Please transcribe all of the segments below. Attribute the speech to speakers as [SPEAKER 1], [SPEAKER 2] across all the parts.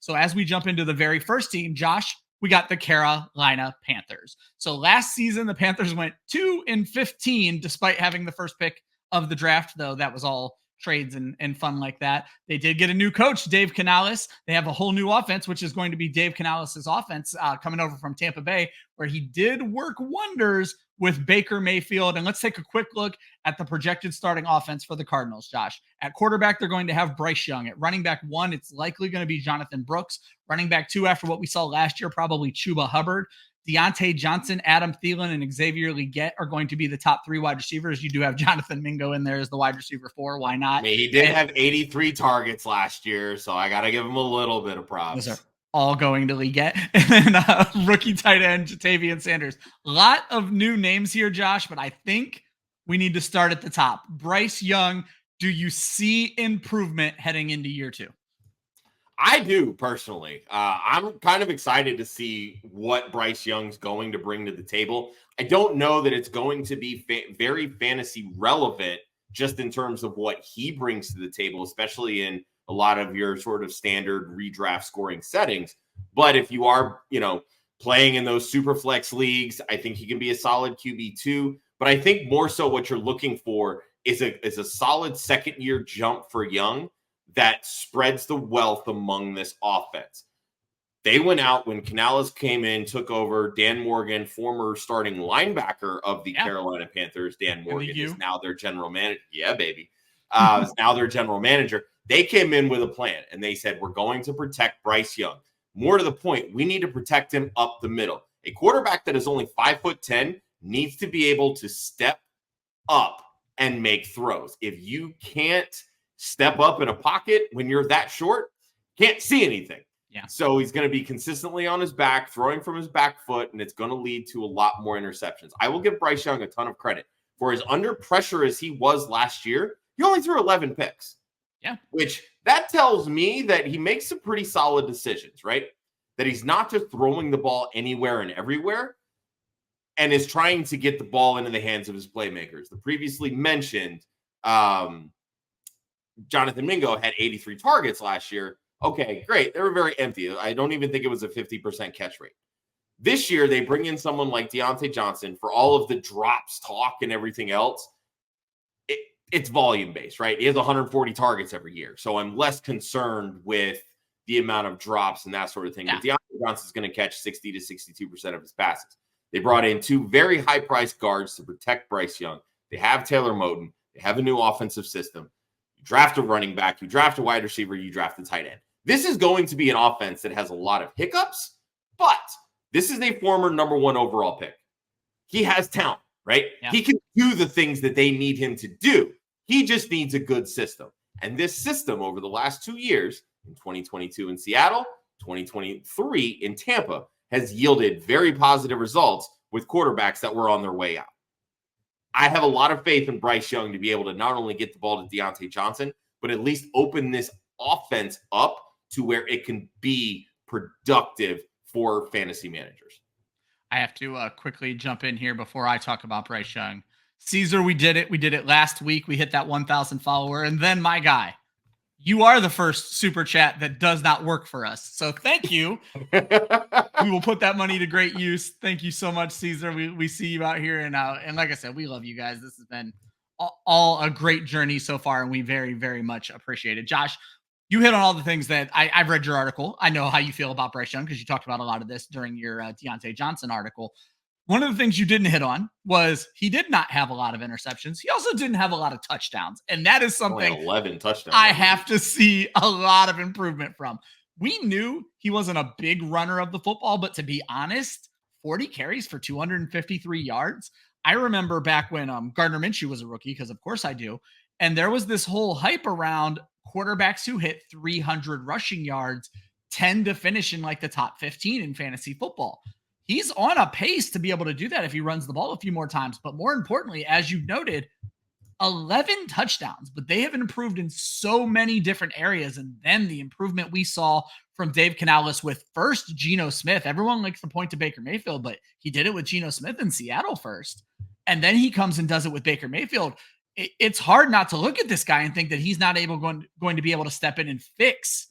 [SPEAKER 1] So as we jump into the very first team, Josh, we got the Carolina Panthers. So last season, the Panthers went 2-15, despite having the first pick of the draft, though that was all trades and fun like that. They did get a new coach, Dave Canales. They have a whole new offense, which is going to be Dave Canales' offense coming over from Tampa Bay, where he did work wonders with Baker Mayfield. And let's take a quick look at the projected starting offense for the Cardinals, Josh. At quarterback, they're going to have Bryce Young. At running back 1, it's likely going to be Jonathan Brooks. Running back 2, after what we saw last year, probably Chuba Hubbard. Diontae Johnson, Adam Thielen, and Xavier Legette are going to be the top 3 wide receivers. You do have Jonathan Mingo in there as the wide receiver 4. Why not?
[SPEAKER 2] I mean, he did have 83 targets last year, so I got to give him a little bit of props.
[SPEAKER 1] Those are all going to Legette. And then rookie tight end, Jatavian Sanders. A lot of new names here, Josh, but I think we need to start at the top. Bryce Young, do you see improvement heading into year 2?
[SPEAKER 2] I do, personally. I'm kind of excited to see what Bryce Young's going to bring to the table. I don't know that it's going to be very fantasy relevant just in terms of what he brings to the table, especially in a lot of your sort of standard redraft scoring settings. But if you are, playing in those super flex leagues, I think he can be a solid QB2. But I think more so what you're looking for is a solid second-year jump for Young that spreads the wealth among this offense. They went out when Canales came in, took over. Dan Morgan, former starting linebacker of the Carolina Panthers. Dan Morgan is now their general manager. Yeah, baby. Is now their general manager. They came in with a plan, and they said, we're going to protect Bryce Young. More to the point, we need to protect him up the middle. A quarterback that is only 5'10" needs to be able to step up and make throws. If you can't step up in a pocket when you're that short, can't see anything.
[SPEAKER 1] Yeah.
[SPEAKER 2] So he's going to be consistently on his back, throwing from his back foot, and it's going to lead to a lot more interceptions. I will give Bryce Young a ton of credit for as under pressure as he was last year. He only threw 11 picks.
[SPEAKER 1] Yeah.
[SPEAKER 2] Which that tells me that he makes some pretty solid decisions, right? That he's not just throwing the ball anywhere and everywhere and is trying to get the ball into the hands of his playmakers. The previously mentioned Jonathan Mingo had 83 targets last year. Okay, great. They were very empty. I don't even think it was a 50% catch rate. This year, they bring in someone like Diontae Johnson for all of the drops, talk, and everything else. It's volume-based, right? He has 140 targets every year. So I'm less concerned with the amount of drops and that sort of thing.
[SPEAKER 1] Yeah.
[SPEAKER 2] But Diontae Johnson's going to catch 60 to 62% of his passes. They brought in 2 very high-priced guards to protect Bryce Young. They have Taylor Moton. They have a new offensive system. You draft a running back. You draft a wide receiver. You draft a tight end. This is going to be an offense that has a lot of hiccups, but this is a former number 1 overall pick. He has talent, right?
[SPEAKER 1] Yeah.
[SPEAKER 2] He can do the things that they need him to do. He just needs a good system. And this system over the last 2 years, in 2022 in Seattle, 2023 in Tampa, has yielded very positive results with quarterbacks that were on their way out. I have a lot of faith in Bryce Young to be able to not only get the ball to Diontae Johnson, but at least open this offense up to where it can be productive for fantasy managers.
[SPEAKER 1] I have to quickly jump in here before I talk about Bryce Young. Caesar, we did it. We did it last week. We hit that 1,000 follower. And then my guy, you are the first super chat that does not work for us. So thank you. We will put that money to great use. Thank you so much, Caesar. We see you out here. And like I said, we love you guys. This has been all a great journey so far. And we very, very much appreciate it. Josh, you hit on all the things that I've read your article. I know how you feel about Bryce Young because you talked about a lot of this during your Diontae Johnson article. One of the things you didn't hit on was he did not have a lot of interceptions. He also didn't have a lot of touchdowns. And that is something
[SPEAKER 2] only 11 touchdowns.
[SPEAKER 1] I have to see a lot of improvement from. We knew he wasn't a big runner of the football, but to be honest, 40 carries for 253 yards. I remember back when Gardner Minshew was a rookie, because of course I do. And there was this whole hype around quarterbacks who hit 300 rushing yards tend to finish in like the top 15 in fantasy football. He's on a pace to be able to do that if he runs the ball a few more times. But more importantly, as you noted, 11 touchdowns, but they have improved in so many different areas. And then the improvement we saw from Dave Canales with first Geno Smith. Everyone likes to point to Baker Mayfield, but he did it with Geno Smith in Seattle first. And then he comes and does it with Baker Mayfield. It's hard not to look at this guy and think that he's not going to be able to step in and fix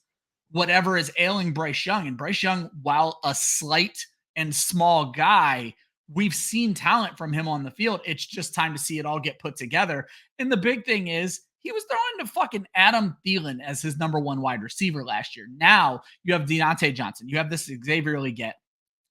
[SPEAKER 1] whatever is ailing Bryce Young. And Bryce Young, while a slight and small guy, we've seen talent from him on the field. It's just time to see it all get put together. And the big thing is he was throwing to fucking Adam Thielen as his number one wide receiver last year. Now you have Diontae Johnson. You have this Xavier Legette.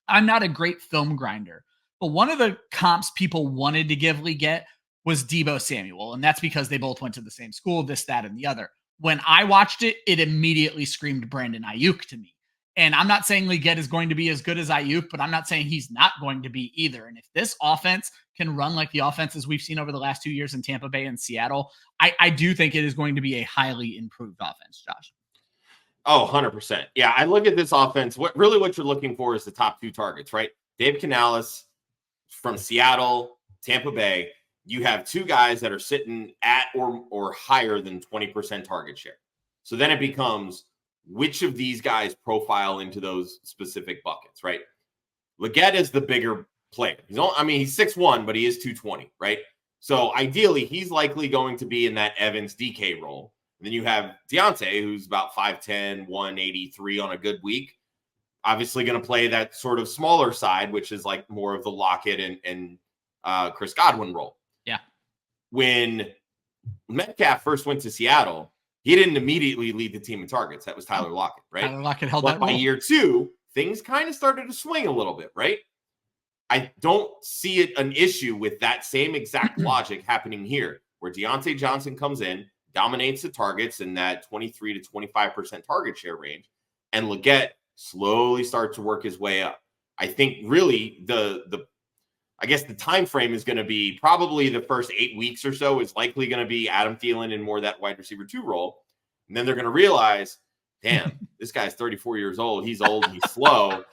[SPEAKER 1] I'm not a great film grinder, but one of the comps people wanted to give Legette was Deebo Samuel. And that's because they both went to the same school, this, that, and the other. When I watched it, it immediately screamed Brandon Ayuk to me. And I'm not saying Legette is going to be as good as Ayuk, but I'm not saying he's not going to be either. And if this offense can run like the offenses we've seen over the last 2 years in Tampa Bay and Seattle, I do think it is going to be a highly improved offense, Josh.
[SPEAKER 2] Oh, 100%. Yeah, I look at this offense. What you're looking for is the top 2 targets, right? Dave Canales from Seattle, Tampa Bay. You have 2 guys that are sitting at or higher than 20% target share. So then it becomes, which of these guys profile into those specific buckets, right? Legette is the bigger player. He's 6'1", but he is 220, right? So ideally, he's likely going to be in that Evans DK role. And then you have Diontae, who's about 5'10", 183 on a good week. Obviously going to play that sort of smaller side, which is like more of the Lockett and Chris Godwin role.
[SPEAKER 1] Yeah.
[SPEAKER 2] When Metcalf first went to Seattle, he didn't immediately lead the team in targets. That was Tyler Lockett, right?
[SPEAKER 1] Tyler Lockett held
[SPEAKER 2] but
[SPEAKER 1] that
[SPEAKER 2] by
[SPEAKER 1] role.
[SPEAKER 2] year 2, things kind of started to swing a little bit, right? I don't see it an issue with that same exact logic happening here, where Diontae Johnson comes in, dominates the targets in that 23 to 25% target share range, and Legette slowly starts to work his way up. I think really the time frame is going to be probably the first 8 weeks or so is likely going to be Adam Thielen in more that wide receiver 2 role. And then they're going to realize, damn, this guy's 34 years old. He's old. He's slow.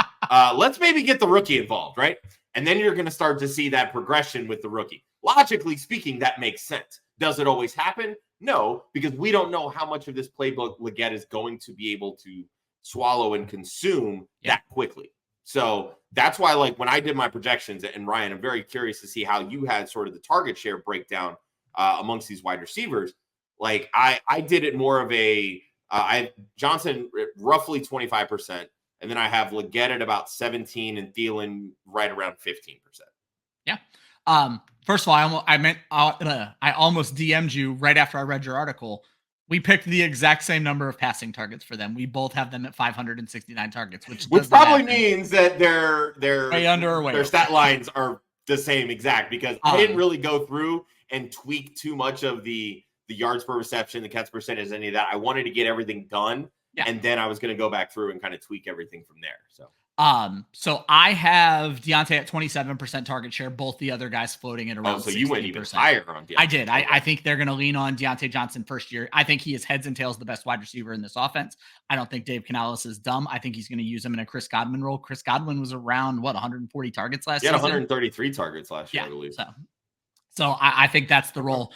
[SPEAKER 2] Let's maybe get the rookie involved, right? And then you're going to start to see that progression with the rookie. Logically speaking, that makes sense. Does it always happen? No, because we don't know how much of this playbook Legette is going to be able to swallow and consume that quickly. So that's why, like, when I did my projections, and Ryan, I'm very curious to see how you had sort of the target share breakdown amongst these wide receivers. Like, I did it more of I have Johnson roughly 25%, and then I have Legette at about 17 and Thielen right around 15%.
[SPEAKER 1] Yeah. First of all, I almost DM'd you right after I read your article. We picked the exact same number of passing targets for them. We both have them at 569 targets, which
[SPEAKER 2] probably means that their
[SPEAKER 1] way under or way
[SPEAKER 2] their
[SPEAKER 1] over.
[SPEAKER 2] Stat lines are the same exact, because I didn't really go through and tweak too much of the yards per reception, the catch percentage, any of that. I wanted to get everything done, and then I was going to go back through and kind of tweak everything from there.
[SPEAKER 1] So I have Diontae at 27% target share. Both the other guys floating at around 60%.
[SPEAKER 2] So you went even higher on Diontae.
[SPEAKER 1] I did. Okay. I think they're going to lean on Diontae Johnson first year. I think he is heads and tails the best wide receiver in this offense. I don't think Dave Canales is dumb. I think he's going to use him in a Chris Godwin role. Chris Godwin was around 140 targets last season.
[SPEAKER 2] He had 133 targets last year, I believe.
[SPEAKER 1] So I think that's the role.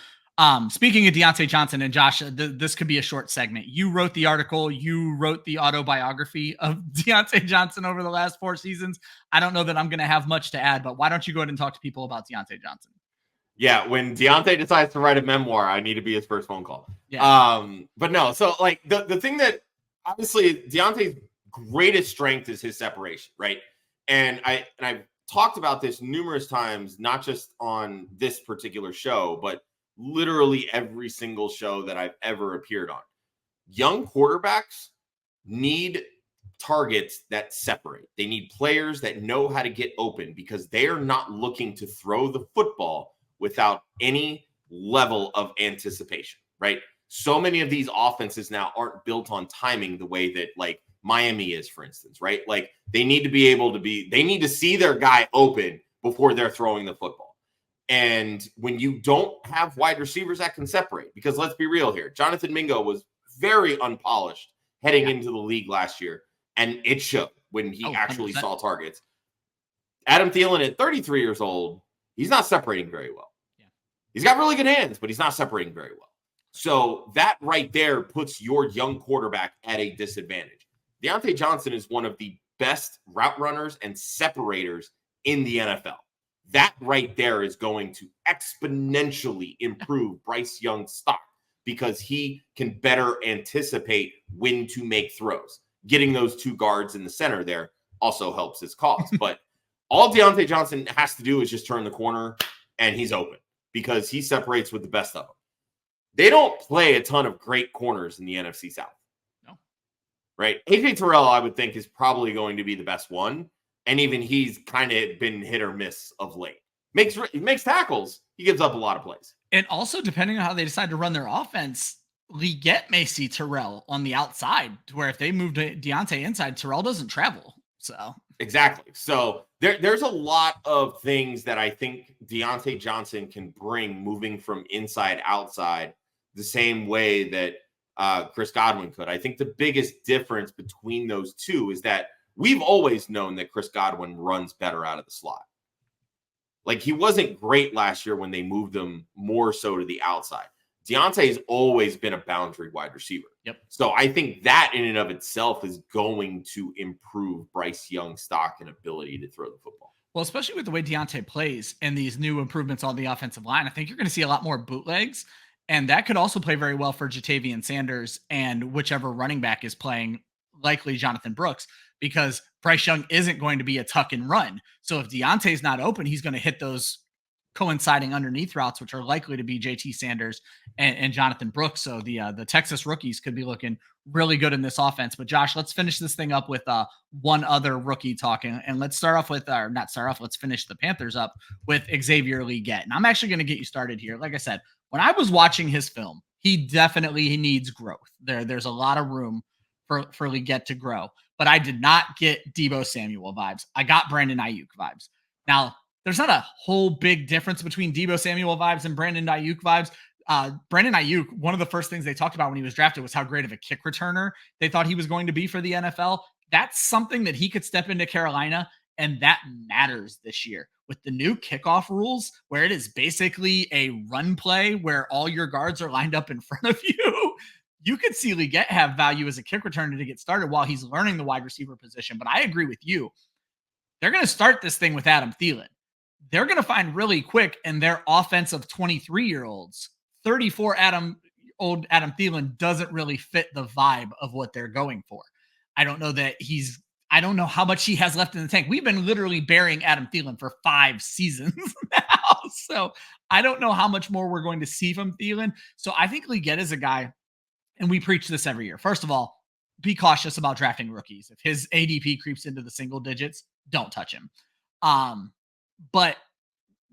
[SPEAKER 1] Speaking of Diontae Johnson and Josh, this could be a short segment. You wrote the article, you wrote the autobiography of Diontae Johnson over the last 4 seasons. I don't know that I'm going to have much to add, but why don't you go ahead and talk to people about Diontae Johnson?
[SPEAKER 2] Yeah, when Diontae decides to write a memoir, I need to be his first phone call.
[SPEAKER 1] Yeah.
[SPEAKER 2] But no, so like the thing that obviously Deontay's greatest strength is his separation, right? And I've talked about this numerous times, not just on this particular show, but literally every single show that I've ever appeared on. Young quarterbacks need targets that separate. They need players that know how to get open, because they are not looking to throw the football without any level of anticipation, right? So many of these offenses now aren't built on timing the way that like Miami is, for instance, right? Like they need to be able to they need to see their guy open before they're throwing the football. And when you don't have wide receivers that can separate, because let's be real here, Jonathan Mingo was very unpolished heading into the league last year, and it showed when he actually 100%. Saw targets. Adam Thielen at 33 years old, he's not separating very well. Yeah. He's got really good hands, but he's not separating very well. So that right there puts your young quarterback at a disadvantage. Diontae Johnson is one of the best route runners and separators in the NFL. That right there is going to exponentially improve Bryce Young's stock, because he can better anticipate when to make throws. getting those two guards in the center there also helps his cause. But all Diontae Johnson has to do is just turn the corner and he's open because he separates with the best of them. They don't play a ton of great corners in the NFC South.
[SPEAKER 1] No.
[SPEAKER 2] Right? AJ Terrell, I would think, is probably going to be the best one. And even he's kind of been hit or miss of late. Makes tackles. He gives up a lot of plays.
[SPEAKER 1] And also, depending on how they decide to run their offense, Legette may see Terrell on the outside, to where if they move Diontae inside, Terrell doesn't travel. So
[SPEAKER 2] exactly. So there's a lot of things that I think Diontae Johnson can bring moving from inside outside the same way that Chris Godwin could. I think the biggest difference between those two is that we've always known that Chris Godwin runs better out of the slot. Like, he wasn't great last year when they moved him more so to the outside. Diontae's always been a boundary wide receiver.
[SPEAKER 1] Yep.
[SPEAKER 2] So I think that in and of itself is going to improve Bryce Young's stock and ability to throw the football.
[SPEAKER 1] Well, especially with the way Diontae plays and these new improvements on the offensive line, I think you're going to see a lot more bootlegs. And that could also play very well for Jatavian Sanders and whichever running back is playing, likely Jonathan Brooks, because Bryce Young isn't going to be a tuck and run. So if Diontae's not open, he's going to hit those coinciding underneath routes, which are likely to be JT Sanders and Jonathan Brooks. So the Texas rookies could be looking really good in this offense. But Josh, let's finish this thing up with one other rookie talking. And let's start off with, let's finish the Panthers up with Xavier Legette. And I'm actually going to get you started here. Like I said, when I was watching his film, he needs growth. There's a lot of room for Legette to grow. But I did not get Deebo Samuel vibes. I got Brandon Ayuk vibes. Now, there's not a whole big difference between Deebo Samuel vibes and Brandon Ayuk vibes. Brandon Ayuk, one of the first things they talked about when he was drafted was how great of a kick returner they thought he was going to be for the NFL. That's something that he could step into Carolina, and that matters this year. With the new kickoff rules, where it is basically a run play where all your guards are lined up in front of you, you could see Legette have value as a kick returner to get started while he's learning the wide receiver position. But I agree with you. They're going to start this thing with Adam Thielen. They're going to find really quick in their offense of 23-year-olds, 34 old Adam Thielen doesn't really fit the vibe of what they're going for. I don't know how much he has left in the tank. We've been literally burying Adam Thielen for 5 seasons now. So I don't know how much more we're going to see from Thielen. So I think Legette is a guy, and we preach this every year. First of all, be cautious about drafting rookies. If his ADP creeps into the single digits, don't touch him. But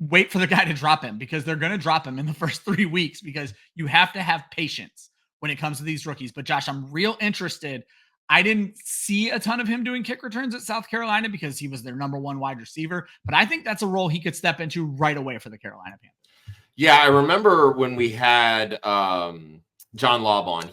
[SPEAKER 1] wait for the guy to drop him, because they're going to drop him in the first 3 weeks, because you have to have patience when it comes to these rookies. But Josh, I'm real interested. I didn't see a ton of him doing kick returns at South Carolina because he was their number 1 wide receiver, but I think that's a role he could step into right away for the Carolina Panthers.
[SPEAKER 2] Yeah, I remember when we had John Lobb on.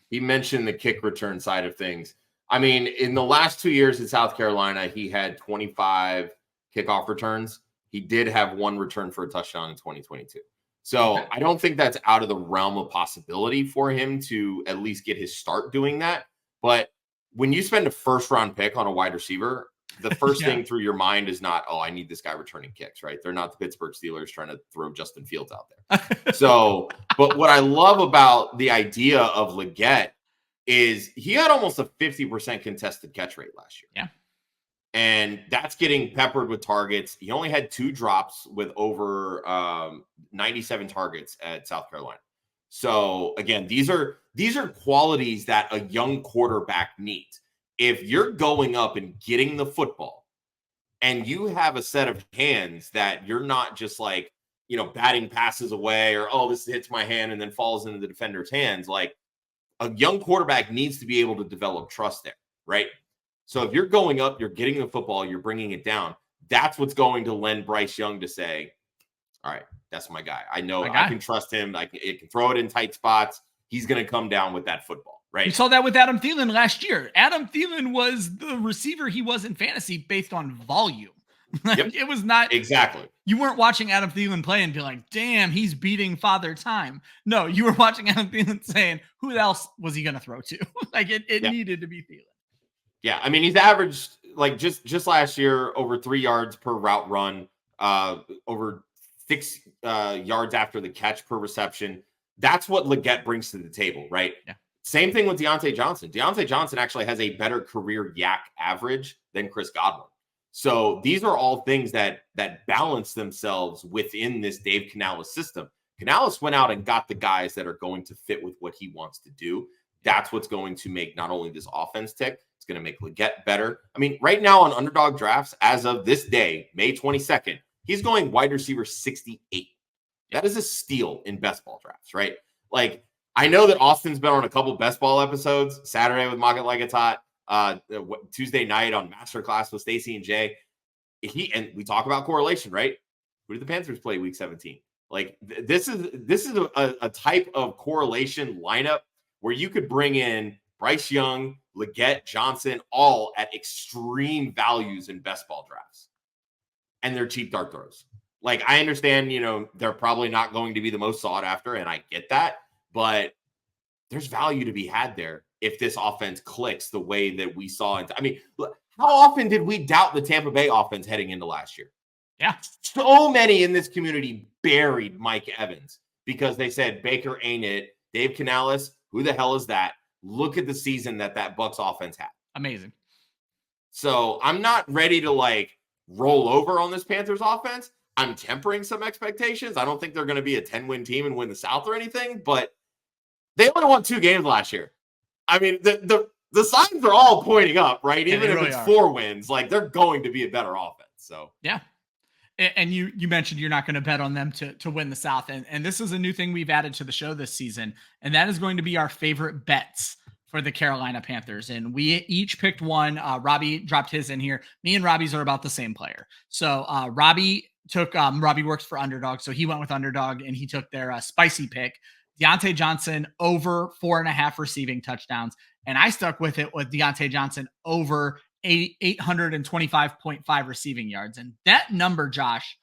[SPEAKER 2] He mentioned the kick return side of things. I mean, in the last 2 years at South Carolina, he had 25 kickoff returns. He did have 1 return for a touchdown in 2022. So I don't think that's out of the realm of possibility for him to at least get his start doing that. But when you spend a first-round pick on a wide receiver, the first thing through your mind is not, oh, I need this guy returning kicks, right? They're not the Pittsburgh Steelers trying to throw Justin Fields out there. So, but what I love about the idea of Legette is he had almost a 50% contested catch rate last year.
[SPEAKER 1] Yeah.
[SPEAKER 2] And that's getting peppered with targets. He only had 2 drops with over 97 targets at South Carolina. So again, these are qualities that a young quarterback needs. If you're going up and getting the football and you have a set of hands that you're not just like, batting passes away or, oh, this hits my hand and then falls into the defender's hands. Like, a young quarterback needs to be able to develop trust there, right? So if you're going up, you're getting the football, you're bringing it down, that's what's going to lend Bryce Young to say, all right, that's my guy. I know I can trust him. It can throw it in tight spots. He's going to come down with that football, right?
[SPEAKER 1] You saw that with Adam Thielen last year. Adam Thielen was the receiver he was in fantasy based on volume. It was not
[SPEAKER 2] exactly.
[SPEAKER 1] You weren't watching Adam Thielen play and be like, damn, he's beating Father Time. No, you were watching Adam Thielen saying, who else was he going to throw to? It needed to be Thielen.
[SPEAKER 2] Yeah, I mean, he's averaged just last year over 3 yards per route run, over 6 yards after the catch per reception. That's what Legette brings to the table, right?
[SPEAKER 1] Yeah.
[SPEAKER 2] Same thing with Diontae Johnson. Diontae Johnson actually has a better career yak average than Chris Godwin. So these are all things that balance themselves within this Dave Canales system. Canales went out and got the guys that are going to fit with what he wants to do. That's what's going to make not only this offense tick, it's going to make Legette better. I mean, right now on Underdog Drafts, as of this day, May 22nd, he's going wide receiver 68. That is a steal in best ball drafts, right? Like, I know that Austin's been on a couple best ball episodes, Saturday with Mock It Like It's Hot, Tuesday night on Masterclass with Stacy and Jay. And we talk about correlation, right? Who did the Panthers play week 17? Like, this is a type of correlation lineup where you could bring in Bryce Young, Legette, Johnson, all at extreme values in best ball drafts. And they're cheap dart throws. Like, I understand, they're probably not going to be the most sought after, and I get that, but there's value to be had there if this offense clicks the way that we saw. I mean, how often did we doubt the Tampa Bay offense heading into last year?
[SPEAKER 1] Yeah.
[SPEAKER 2] So many in this community buried Mike Evans because they said, Baker ain't it. Dave Canales, who the hell is that? Look at the season that Bucs offense had.
[SPEAKER 1] Amazing.
[SPEAKER 2] So I'm not ready to roll over on this Panthers offense. I'm tempering some expectations. I don't think they're going to be a 10-win team and win the South or anything, but they only won 2 games last year. I mean, the signs are all pointing up, right?
[SPEAKER 1] Yeah,
[SPEAKER 2] even if
[SPEAKER 1] really
[SPEAKER 2] it's
[SPEAKER 1] are.
[SPEAKER 2] 4 wins, they're going to be a better offense. So
[SPEAKER 1] yeah. And you mentioned you're not going to bet on them to win the South. And this is a new thing we've added to the show this season. And that is going to be our favorite bets for the Carolina Panthers. And we each picked one. Robbie dropped his in here. Me and Robbie's are about the same player. So Robbie took, Robbie works for Underdog. So he went with Underdog and he took their spicy pick, Diontae Johnson over 4.5 receiving touchdowns. And I stuck with it with Diontae Johnson over 825.5 receiving yards. And that number, Josh,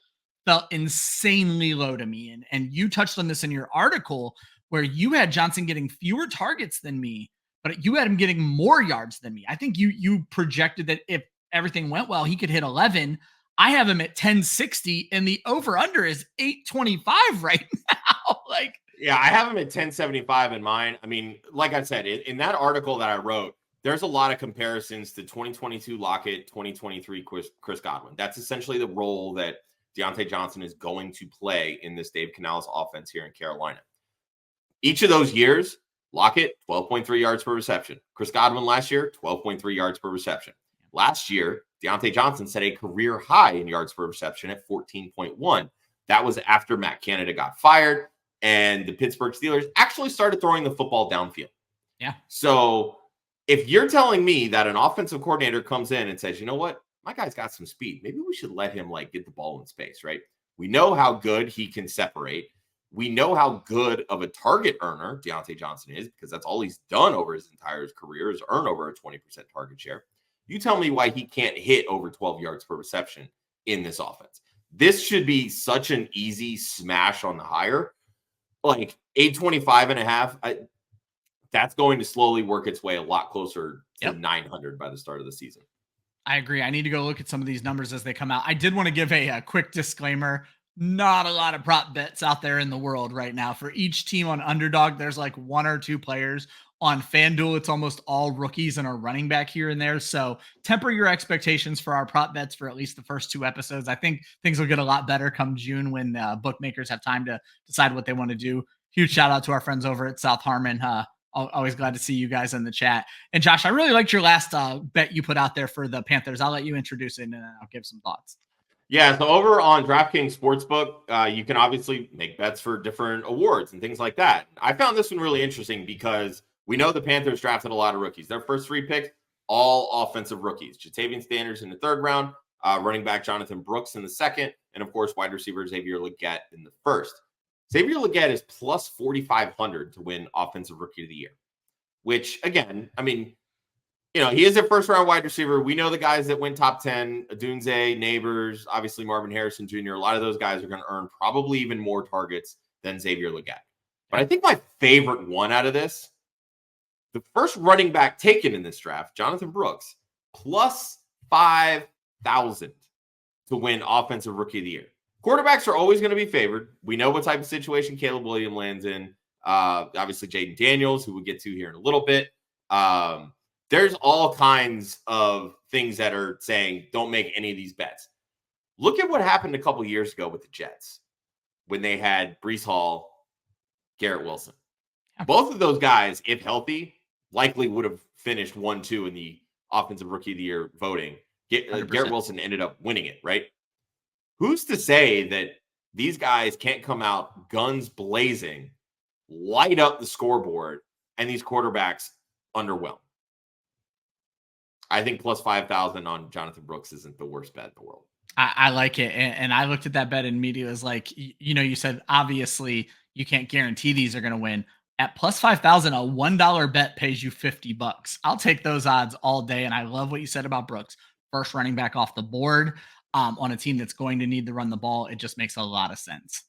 [SPEAKER 1] felt insanely low to me. And you touched on this in your article where you had Johnson getting fewer targets than me, but you had him getting more yards than me. I think you projected that if everything went well, he could hit 11. I have him at 1060 and the over under is 825 right now.
[SPEAKER 2] Yeah, I have him at 1075 in mine. I mean, like I said, in that article that I wrote, there's a lot of comparisons to 2022 Lockett, 2023 Chris Godwin. That's essentially the role that Diontae Johnson is going to play in this Dave Canales offense here in Carolina. Each of those years, Lockett, 12.3 yards per reception. Chris Godwin last year, 12.3 yards per reception. Last year, Diontae Johnson set a career high in yards per reception at 14.1. That was after Matt Canada got fired and the Pittsburgh Steelers actually started throwing the football downfield.
[SPEAKER 1] Yeah.
[SPEAKER 2] So if you're telling me that an offensive coordinator comes in and says, you know what, my guy's got some speed, maybe we should let him get the ball in space, right? We know how good he can separate. We know how good of a target earner Diontae Johnson is because that's all he's done over his entire career is earn over a 20% target share. You tell me why he can't hit over 12 yards per reception in this offense. This should be such an easy smash on the higher. 825.5. That's going to slowly work its way a lot closer to 900 by the start of the season.
[SPEAKER 1] I agree. I need to go look at some of these numbers as they come out. I did want to give a quick disclaimer. Not a lot of prop bets out there in the world right now. For each team on Underdog, there's 1 or 2 players. On FanDuel, it's almost all rookies and a running back here and there. So temper your expectations for our prop bets for at least the first 2 episodes. I think things will get a lot better come June when bookmakers have time to decide what they want to do. Huge shout out to our friends over at South Harmon. Always glad to see you guys in the chat. And Josh, I really liked your last bet you put out there for the Panthers. I'll let you introduce it and then I'll give some thoughts.
[SPEAKER 2] Yeah, so over on DraftKings Sportsbook, you can obviously make bets for different awards and things like that. I found this one really interesting because we know the Panthers drafted a lot of rookies. Their first 3 picks, all offensive rookies. Jatavian Sanders in the 3rd round, running back Jonathan Brooks in the 2nd, and of course, wide receiver Xavier Legette in the 1st. Xavier Legette is plus 4,500 to win Offensive Rookie of the Year, which, again, I mean, he is a first-round wide receiver. We know the guys that went top 10, Adunze, Neighbors, obviously Marvin Harrison Jr. A lot of those guys are going to earn probably even more targets than Xavier Legette. But I think my favorite one out of this, the first running back taken in this draft, Jonathan Brooks, plus 5,000 to win Offensive Rookie of the Year. Quarterbacks are always going to be favored. We know what type of situation Caleb Williams lands in. Obviously, Jaden Daniels, who we'll get to here in a little bit. There's all kinds of things that are saying don't make any of these bets. Look at what happened a couple years ago with the Jets when they had Breece Hall, Garrett Wilson. Both of those guys, if healthy, likely would have finished 1-2 in the Offensive Rookie of the Year voting. Garrett Wilson ended up winning it, right? Who's to say that these guys can't come out guns blazing, light up the scoreboard, and these quarterbacks underwhelm? I think plus 5,000 on Jonathan Brooks isn't the worst bet in the world.
[SPEAKER 1] I like it. And I looked at that bet and immediately was like, you said, obviously you can't guarantee these are going to win. At plus 5,000, a $1 bet pays you $50. I'll take those odds all day. And I love what you said about Brooks. First running back off the board on a team that's going to need to run the ball. It just makes a lot of sense.